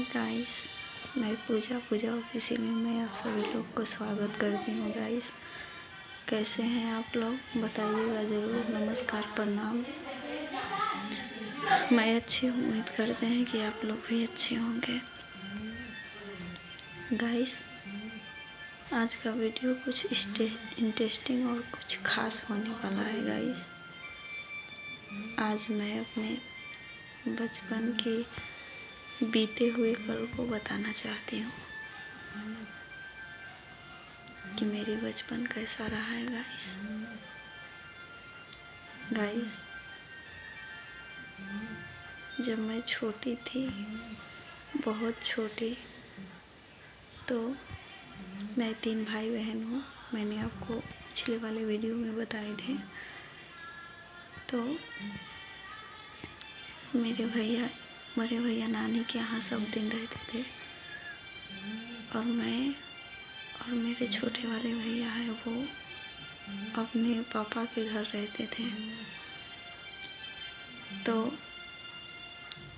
Guys, मैं पूजा official में मैं आप सभी लोग को स्वागत करती हूँ। गाइस, कैसे हैं आप लोग बताइएगा ज़रूर। नमस्कार, प्रणाम। मैं अच्छी हूँ, उम्मीद करते हैं कि आप लोग भी अच्छे होंगे। गाइस, आज का वीडियो कुछ इंटरेस्टिंग और कुछ खास होने वाला है। गाइस, आज मैं अपने बचपन के बीते हुए पल को बताना चाहती हूँ कि मेरी बचपन कैसा रहा है। गाइस, जब मैं छोटी थी, बहुत छोटी, तो मैं 3 भाई बहन हूँ। मैंने आपको पिछले वाले वीडियो में बताए थे। तो मेरे भैया नानी के यहाँ सब दिन रहते थे और मैं और मेरे छोटे वाले भैया हैं, वो अपने पापा के घर रहते थे। तो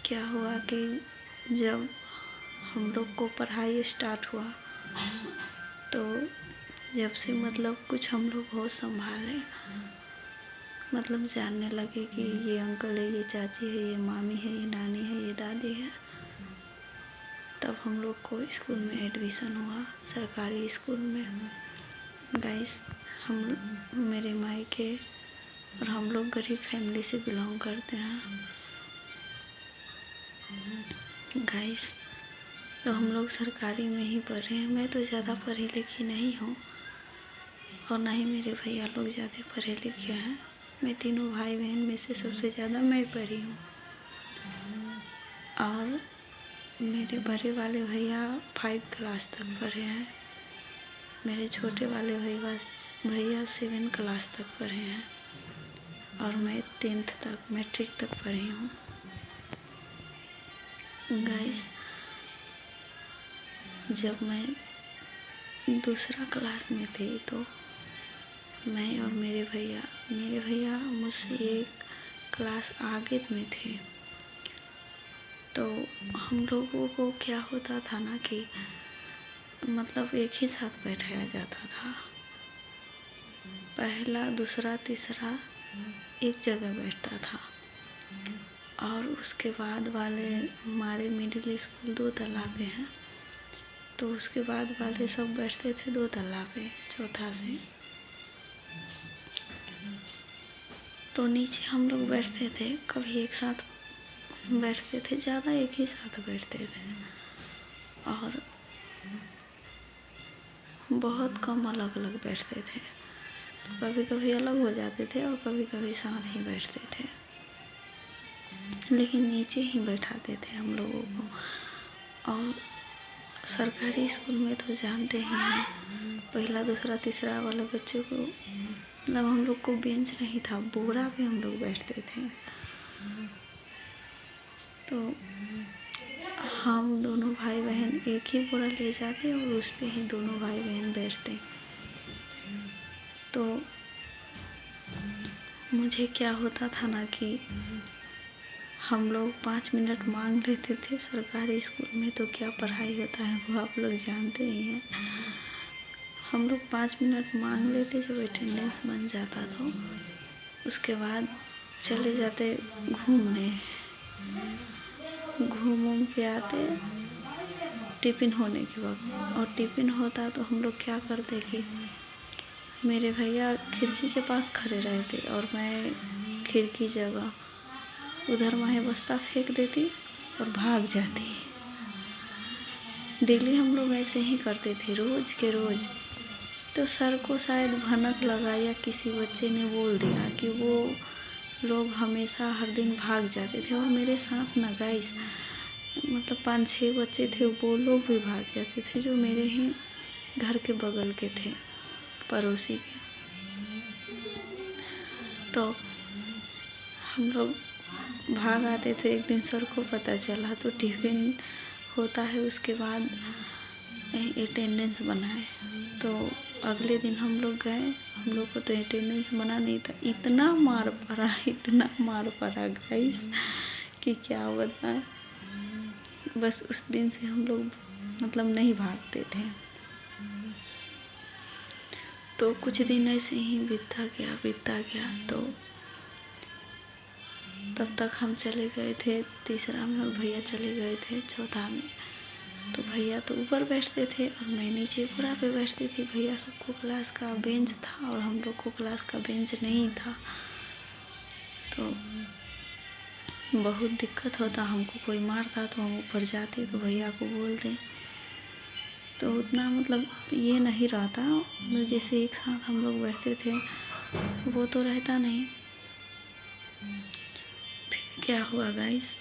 क्या हुआ कि जब हम लोग को पढ़ाई स्टार्ट हुआ, तो जब से कुछ हम लोग होश संभाले, जानने लगे कि ये अंकल है, ये चाची है, ये मामी है, ये नानी है, ये दादी है, तब हम लोग को स्कूल में एडमिशन हुआ, सरकारी स्कूल में। गाइस, मेरे मायके और हम लोग गरीब फैमिली से बिलोंग करते हैं। गाइस, तो हम लोग सरकारी में ही पढ़े हैं। मैं तो ज़्यादा पढ़ी लिखी नहीं हूँ और ना ही मेरे भैया लोग ज़्यादा पढ़े लिखे हैं। मैं तीनों भाई बहन में से सबसे ज़्यादा मैं पढ़ी हूँ और मेरे बड़े वाले भैया 5 क्लास तक पढ़े हैं। मेरे छोटे वाले भैया 7 क्लास तक पढ़े हैं और मैं 10th तक, मैट्रिक तक पढ़ी हूँ। गाइस, जब मैं दूसरा क्लास में थी, तो मैं और मेरे भैया मुझसे 1 क्लास आगे में थे। तो हम लोगों को क्या होता था ना कि एक ही साथ बैठाया जाता था। पहला, दूसरा, तीसरा एक जगह बैठता था और उसके बाद वाले, हमारे मिडिल स्कूल 2 तल्ला पे हैं, तो उसके बाद वाले सब बैठते थे 2 तल्ला पे, चौथा से। तो नीचे हम लोग बैठते थे, कभी एक साथ बैठते थे, ज़्यादा एक ही साथ बैठते थे और बहुत कम अलग अलग बैठते थे। कभी कभी अलग हो जाते थे और कभी कभी साथ ही बैठते थे, लेकिन नीचे ही बैठाते थे हम लोगों को। और सरकारी स्कूल में तो जानते ही हैं, पहला, दूसरा, तीसरा वाले बच्चों को हम लोग को बेंच नहीं था, बोरा पे हम लोग बैठते थे। तो हम दोनों भाई बहन एक ही बोरा ले जाते और उस पे ही दोनों भाई बहन बैठते। तो मुझे क्या होता था ना कि हम लोग 5 मिनट मांग लेते थे। सरकारी स्कूल में तो क्या पढ़ाई होता है वो आप लोग जानते ही हैं। हम लोग 5 मिनट मांग लेते, जब अटेंडेंस बन जाता तो उसके बाद चले जाते घूमने। घूम के आते टिफ़िन होने के वक्त, और टिफ़िन होता तो हम लोग क्या करते कि मेरे भैया खिड़की के पास खड़े रहते और मैं खिड़की जगह उधर माहे बस्ता फेंक देती और भाग जाती। डेली हम लोग ऐसे ही करते थे, रोज़ के रोज़। तो सर को शायद भनक लगा या किसी बच्चे ने बोल दिया कि वो लोग हमेशा हर दिन भाग जाते थे। और मेरे साथ ना गाइस, 5-6 बच्चे थे, वो लोग भी भाग जाते थे, जो मेरे ही घर के बगल के थे, पड़ोसी के। तो हम लोग भाग आते थे। एक दिन सर को पता चला, तो टिफ़िन होता है, उसके बाद अटेंडेंस बनाए। तो अगले दिन हम लोग गए, हम लोग को तो अटेंडेंस बना नहीं था। इतना मार पड़ा गाइस कि क्या बताएं। बस उस दिन से हम लोग मतलब नहीं भागते थे। तो कुछ दिन ऐसे ही बीतता गया। तो तब तक हम चले गए थे तीसरा में और भैया चले गए थे चौथा में। तो भैया तो ऊपर बैठते थे और मैं नीचे पूरा पे बैठती थी। भैया सबको क्लास का बेंच था और हम लोग को क्लास का बेंच नहीं था। तो बहुत दिक्कत होता, हमको कोई मारता तो हम ऊपर जाते तो भैया को बोलते। तो उतना मतलब ये नहीं रहता, जैसे एक साथ हम लोग बैठते थे वो तो रहता नहीं। फिर क्या हुआ गाइस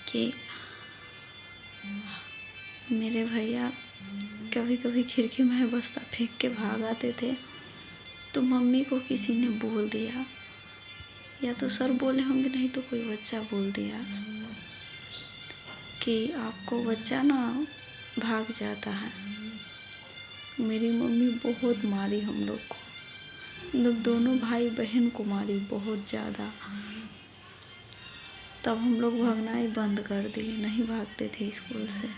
कि मेरे भैया कभी कभी खिड़की में बस्ता फेंक के भाग आते थे। तो मम्मी को किसी ने बोल दिया, या तो सर बोले होंगे नहीं तो कोई बच्चा बोल दिया कि आपको बच्चा ना भाग जाता है। मेरी मम्मी बहुत मारी हम लोग को, मतलब दोनों भाई बहन को मारी बहुत ज़्यादा। तब हम लोग भागना ही बंद कर दिए, नहीं भागते थे स्कूल से।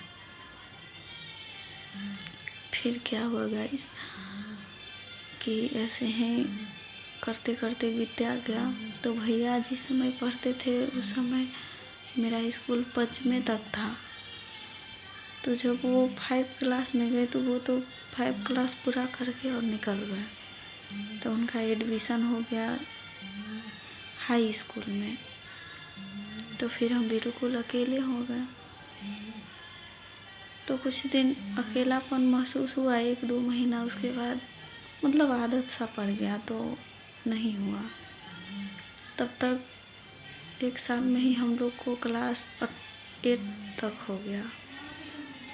फिर क्या हुआ गाइस कि ऐसे हैं करते करते बीता गया। तो भैया जिस समय पढ़ते थे उस समय मेरा स्कूल 5वीं तक था। तो जब वो 5 क्लास में गए तो वो तो 5 क्लास पूरा करके और निकल गए। तो उनका एडमिशन हो गया हाई स्कूल में। तो फिर हम बिल्कुल अकेले हो गए। तो कुछ दिन अकेलापन महसूस हुआ, 1-2 महीना। उसके बाद मतलब आदत सा पड़ गया तो नहीं हुआ। तब तक 1 साल में ही हम लोग को क्लास 8 तक हो गया,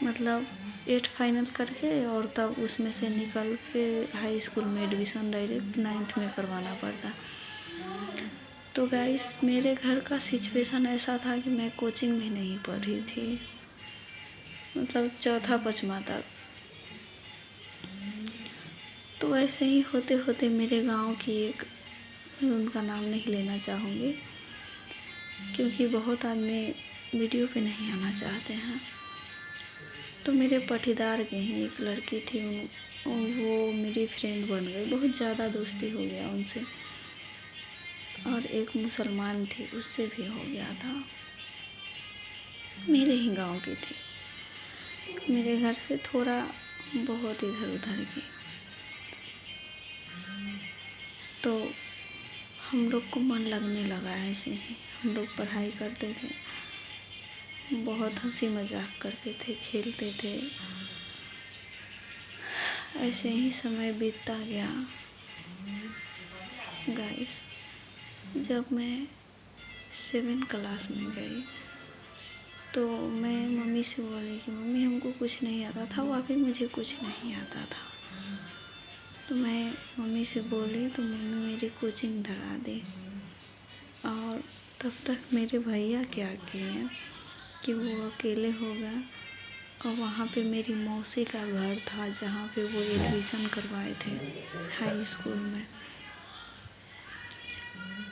मतलब 8 फाइनल करके और तब उसमें से निकल के हाई स्कूल में एडमिशन डायरेक्ट 9th में करवाना पड़ता। तो गाइस मेरे घर का सिचुएशन ऐसा था कि मैं कोचिंग भी नहीं पढ़ी थी, मतलब 4-5वां तक। तो ऐसे ही होते होते मेरे गांव की एक, मैं उनका नाम नहीं लेना चाहूँगी क्योंकि बहुत आदमी वीडियो पे नहीं आना चाहते हैं। तो मेरे पटीदार के ही एक लड़की थी, वो मेरी फ्रेंड बन गई, बहुत ज़्यादा दोस्ती हो गया उनसे। और एक मुसलमान थी, उससे भी हो गया था, मेरे ही गांव की थी, मेरे घर से थोड़ा बहुत इधर उधर की। तो हम लोग को मन लगने लगा ऐसे ही, हम लोग पढ़ाई करते थे, बहुत हंसी मजाक करते थे, खेलते थे। ऐसे ही समय बीतता गया गाइस। जब मैं 7 क्लास में गई तो मैं मम्मी से बोली कि मम्मी हमको कुछ नहीं आता था, वाकई मुझे कुछ नहीं आता था। तो मैं मम्मी से बोली तो मम्मी मेरी कोचिंग धरा दी। और तब तक मेरे भैया क्या किए कि वो अकेले हो गया। और वहाँ पे मेरी मौसी का घर था जहाँ पे वो एडमिशन करवाए थे हाई स्कूल में।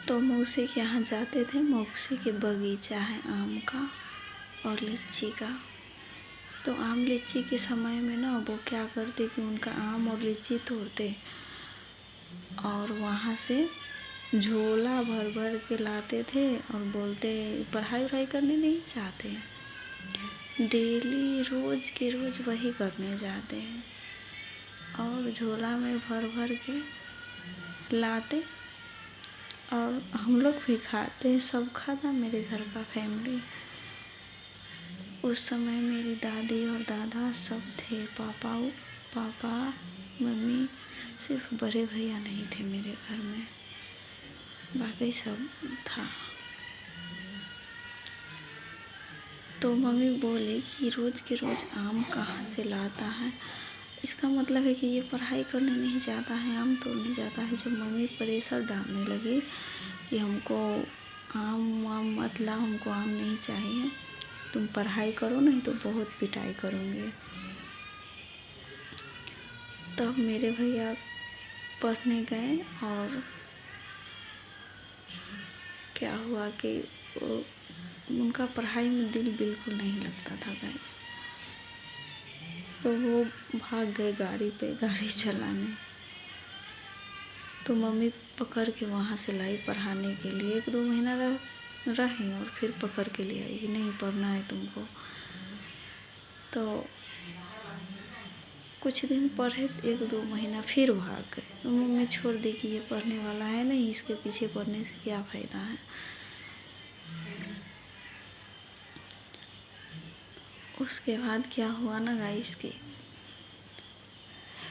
तो मौसी के यहाँ जाते थे, मौसी के बगीचा है आम का और लीची का। तो आम लीची के समय में ना वो क्या करते कि उनका आम और लीची तोड़ते और वहाँ से झोला भर भर के लाते थे और बोलते पढ़ाई वढ़ाई करने नहीं चाहते, डेली रोज़ के रोज़ वही करने जाते हैं। और झोला में भर भर के लाते और हम लोग भी खाते, सब खाता, मेरे घर का फैमिली। उस समय मेरी दादी और दादा सब थे, पापा मम्मी, सिर्फ बड़े भैया नहीं थे मेरे घर में, बाकी सब था। तो मम्मी बोली कि रोज़ के रोज़ आम कहाँ से लाता है, इसका मतलब है कि ये पढ़ाई करने नहीं जाता है, आम तोड़ने जाता है। जब मम्मी प्रेशर डालने लगी कि हमको आम मत ला, हमको आम नहीं चाहिए, तुम पढ़ाई करो नहीं तो बहुत पिटाई करूँगी। तब मेरे भैया पढ़ने गए और क्या हुआ कि वो उनका पढ़ाई में दिल बिल्कुल नहीं लगता था गाइस। तो वो भाग गए गाड़ी पे गाड़ी चलाने। तो मम्मी पकड़ के वहाँ से लाई पढ़ाने के लिए। 1-2 महीना रही और फिर पकड़ के ले आई कि नहीं पढ़ना है तुमको। तो कुछ दिन पढ़े, 1-2 महीना फिर भाग गए। तो मम्मी छोड़ दी कि ये पढ़ने वाला है नहीं, इसके पीछे पढ़ने से क्या फ़ायदा है। उसके बाद क्या हुआ ना गाइस कि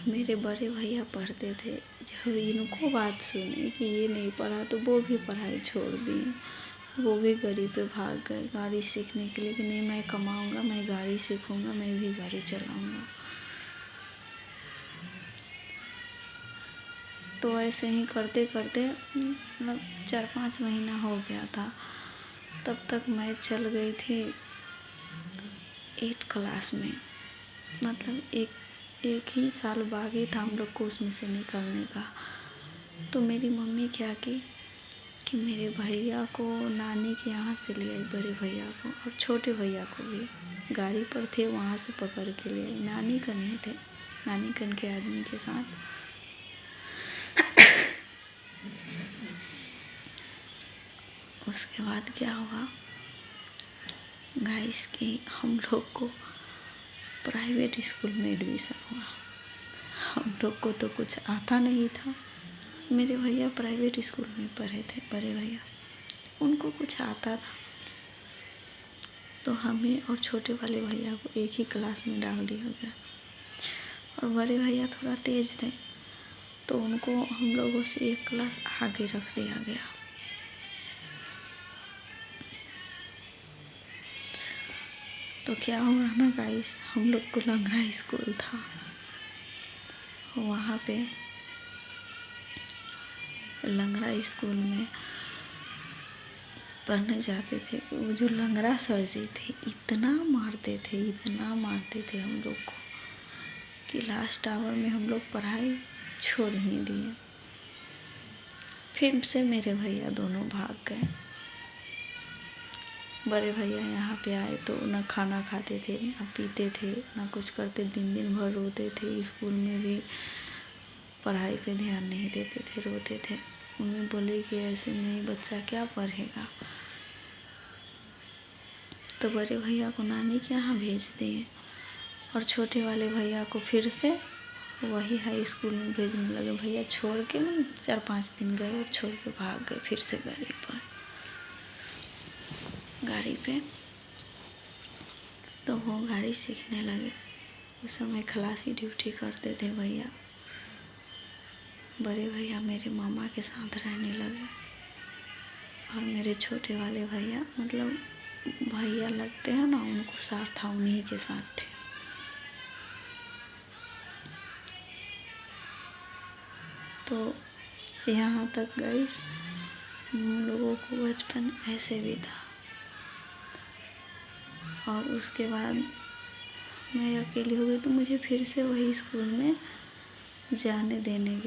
मेरे बड़े भैया पढ़ते थे। जब इनको बात सुनी कि ये नहीं पढ़ा तो वो भी पढ़ाई छोड़ दी। वो भी गाड़ी पे भाग गए गाड़ी सीखने के लिए कि नहीं मैं कमाऊँगा, मैं गाड़ी सीखूँगा, मैं भी गाड़ी चलाऊँगा। तो ऐसे ही करते करते मतलब 4-5 महीना हो गया था। तब तक मैं चल गई थी 8 क्लास में। मतलब एक ही साल बाकी था हम लोग को उसमें से निकलने का। तो मेरी मम्मी क्या की कि मेरे भैया को नानी के यहाँ से ले आई, बड़े भैया को और छोटे भैया को भी गाड़ी पर थे, वहाँ से पकड़ के ले आई। नानी का नहीं थे, नानी कन के आदमी के साथ। उसके बाद क्या हुआ गाइस कि हम लोग को प्राइवेट स्कूल में एडमिशन हुआ। हम लोग को तो कुछ आता नहीं था। मेरे भैया प्राइवेट स्कूल में पढ़े थे, बड़े भैया, उनको कुछ आता था। तो हमें और छोटे वाले भैया को एक ही क्लास में डाल दिया गया। और बड़े भैया थोड़ा तेज थे तो उनको हम लोगों से एक क्लास आगे रख दिया गया। तो क्या हुआ ना गाइस, हम लोग को लंगड़ा स्कूल था, वहाँ पे लंगड़ा स्कूल में पढ़ने जाते थे। वो जो लंगड़ा सर जी थे इतना मारते थे हम लोग को कि लास्ट आवर में हम लोग पढ़ाई छोड़ ही दिए। फिर से मेरे भैया दोनों भाग गए। बड़े भैया यहाँ पे आए तो ना खाना खाते थे, ना पीते थे, ना कुछ करते, दिन भर रोते थे। स्कूल में भी पढ़ाई पे ध्यान नहीं देते थे, रोते थे। मम्मी बोली कि ऐसे में बच्चा क्या पढ़ेगा। तो बड़े भैया को नानी के यहाँ भेज दिए और छोटे वाले भैया को फिर से वही हाई स्कूल में भेजने लगे। भैया छोड़ के 4-5 दिन गए और छोड़ के भाग गए फिर से गाड़ी पे। तो वो गाड़ी सीखने लगे। उस समय खलासी ड्यूटी करते थे भैया। बड़े भैया मेरे मामा के साथ रहने लगे और मेरे छोटे वाले भैया मतलब भैया लगते हैं ना, उनको साथ था, उन्हीं के साथ थे। तो यहाँ तक गाइस हम लोगों को बचपन ऐसे भी था। और उसके बाद मैं अकेली हो गई तो मुझे फिर से वही स्कूल में जाने देने